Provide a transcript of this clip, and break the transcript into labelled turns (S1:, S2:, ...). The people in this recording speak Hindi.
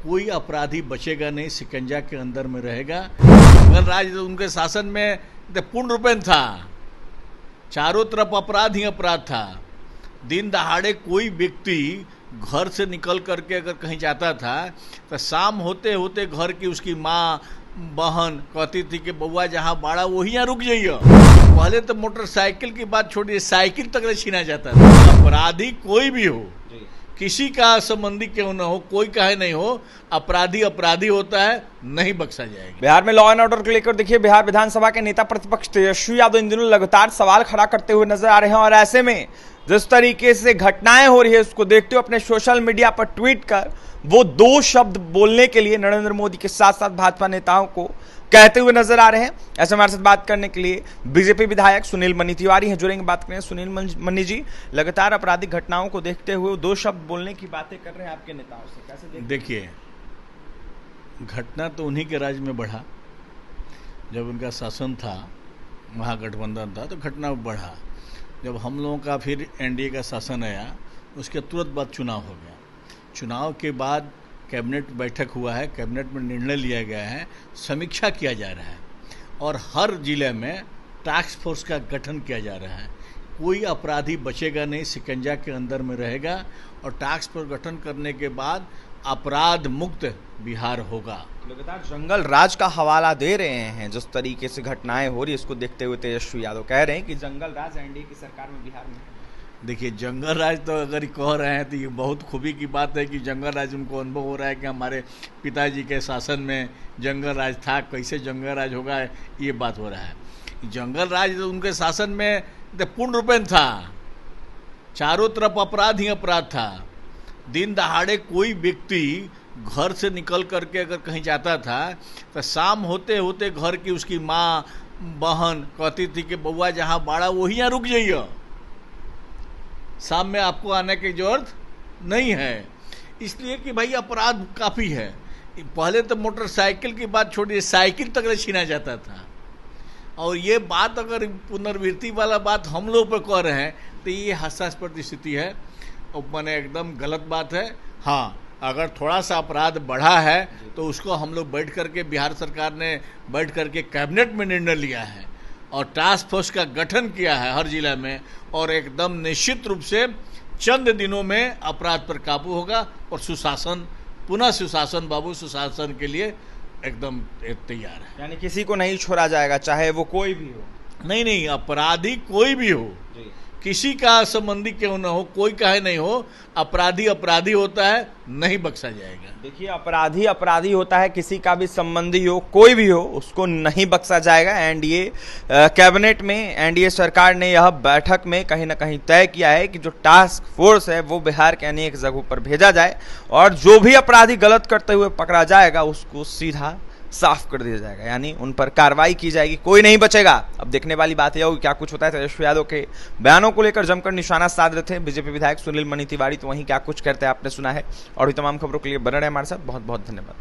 S1: कोई अपराधी बचेगा नहीं, शिकंजा के अंदर में रहेगा। जंगल राज उनके शासन में पूर्ण रूपेण था, चारों तरफ अपराध ही अपराध था। दिन दहाड़े कोई व्यक्ति घर से निकल करके अगर कहीं जाता था तो शाम होते होते घर की उसकी माँ बहन कहती थी कि बउआ जहाँ बाड़ा वही यहाँ रुक जाइए। पहले तो मोटरसाइकिल की बात छोड़िए, साइकिल तक छीना जाता था। अपराधी कोई भी हो, किसी का संबंधी क्यों न हो, कोई काहे नहीं हो, अपराधी अपराधी होता है, नहीं बख्शा जाएगा।
S2: बिहार में लॉ एंड ऑर्डर को लेकर देखिए, बिहार विधानसभा के नेता प्रतिपक्ष तेजस्वी यादव इन दिनों लगातार सवाल खड़ा करते हुए नजर आ रहे हैं और ऐसे में जिस तरीके से घटनाएं हो रही है उसको देखते हुए अपने सोशल मीडिया पर ट्वीट कर वो दो शब्द बोलने के लिए नरेंद्र मोदी के साथ साथ भाजपा नेताओं को कहते हुए नजर आ रहे हैं। ऐसे हमारे साथ बात करने के लिए बीजेपी विधायक सुनील मनी तिवारी हैं, जुड़ेंगे, बात करें। सुनील मनी जी, लगातार आपराधिक घटनाओं को देखते हुए दो शब्द बोलने की बातें कर रहे हैं आपके नेताओं से, कैसे
S1: देखिए, घटना तो उन्हीं के राज्य में बढ़ा, जब उनका शासन था, महागठबंधन था, तो घटना बढ़ा। जब हम लोगों का फिर एनडीए का शासन आया, उसके तुरंत बाद चुनाव हो गया। चुनाव के बाद कैबिनेट बैठक हुआ है, कैबिनेट में निर्णय लिया गया है, समीक्षा किया जा रहा है और हर जिले में टास्क फोर्स का गठन किया जा रहा है। कोई अपराधी बचेगा नहीं, शिकंजा के अंदर में रहेगा और टास्क फोर्स गठन करने के बाद अपराध मुक्त बिहार होगा।
S2: लगातार जंगल राज का हवाला दे रहे हैं, जिस तरीके से घटनाएं हो रही है इसको देखते हुए तेजस्वी यादव कह रहे हैं कि जंगल राज एनडीए की सरकार में बिहार में।
S1: देखिए, जंगल राज तो अगर कह रहे हैं तो ये बहुत खूबी की बात है कि जंगल राज उनको अनुभव हो रहा है कि हमारे पिताजी के शासन में जंगल राज था, कैसे जंगल राज होगा, ये बात हो रहा है। जंगल राज उनके शासन में पूर्ण रूपेण था, चारों तरफ अपराध ही अपराध था। दिन दहाड़े कोई व्यक्ति घर से निकल करके अगर कहीं जाता था तो शाम होते होते घर की उसकी माँ बहन कहती थी कि बउआ जहाँ बाड़ा वही यहाँ रुक जाइए, शाम में आपको आने की जरूरत नहीं है। इसलिए कि भाई अपराध काफ़ी है। पहले तो मोटरसाइकिल की बात छोड़िए, साइकिल तक छीना जाता था। और ये बात अगर पुनर्वृत्ति वाला बात हम लोग पर कह रहे हैं तो ये हास्यास्पद स्थिति है और मैंने एकदम गलत बात है। हाँ, अगर थोड़ा सा अपराध बढ़ा है तो उसको हम लोग बैठ करके, बिहार सरकार ने बैठ करके कैबिनेट में निर्णय लिया है और टास्क फोर्स का गठन किया है हर जिला में, और एकदम निश्चित रूप से चंद दिनों में अपराध पर काबू होगा और सुशासन, पुनः सुशासन, बाबू सुशासन के लिए एकदम तैयार है।
S2: यानी किसी को नहीं छोड़ा जाएगा, चाहे वो कोई भी हो।
S1: नहीं, अपराधी कोई भी हो, किसी का संबंधी क्यों न हो, कोई काहे नहीं हो, अपराधी अपराधी होता है, नहीं बख्शा जाएगा।
S2: देखिए, अपराधी अपराधी होता है, किसी का भी संबंधी हो, कोई भी हो, उसको नहीं बख्शा जाएगा। एनडीए कैबिनेट में एनडीए सरकार ने यह बैठक में कहीं ना कहीं तय किया है कि जो टास्क फोर्स है वो बिहार के अनेक जगहों पर भेजा जाए और जो भी अपराधी गलत करते हुए पकड़ा जाएगा उसको सीधा साफ कर दिया जाएगा, यानी उन पर कार्रवाई की जाएगी, कोई नहीं बचेगा। अब देखने वाली बात यह होगी क्या कुछ होता है। तेजस्वी यादव के बयानों को लेकर जमकर निशाना साध रहे थे बीजेपी विधायक सुनील मनी तिवारी, तो वहीं क्या कुछ करते हैं आपने सुना है। और भी तमाम खबरों के लिए बने रहे हमारे साथ। बहुत बहुत धन्यवाद।